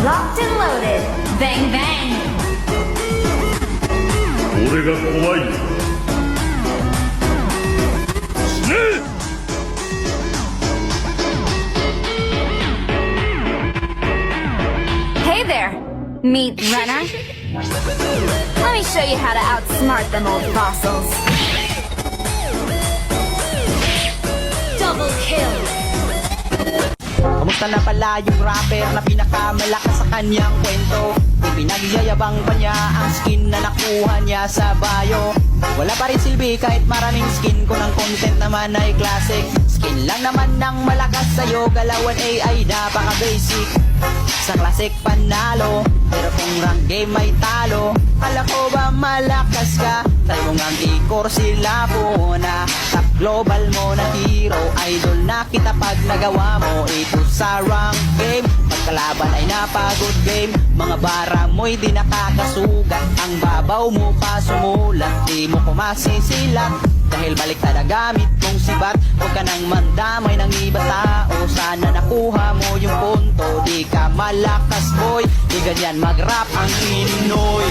Locked and loaded. Bang bang. 俺が怖いよ。死ね。 Hey there, meat runner. Let me show you how to outsmart them old fossils. Double kill. Kamusta na pala yung rapper na pinakamalakas sa kanyang kwento? Ipinagyayabang pa niya ang skin na nakuha niya sa bayo. Wala pa rin silbi kahit maraming skin, kung ang content naman ay classic. Skin lang naman ng malakas sa'yo, galawan AI napaka-basic. Sa classic panalo, pero kung rank game ay talo. Kala ko ba malakas ka? Try mo ngang i-core sila po na top global mo na hero. Idol na kita pag nagawa mo ito sa rank game. Pagkalaban ay napagod game, mga bara mo'y di nakakasugat. Ang babaw mo pa sumulat, di mo kumasisilat. Dahil baliktad ang gamit mong sibat, huwag ka nang mandamay ng iba tao. Sana nakuha mo yung punto, di ka malakas boy. Di ganyan mag-rap ang Pinoy.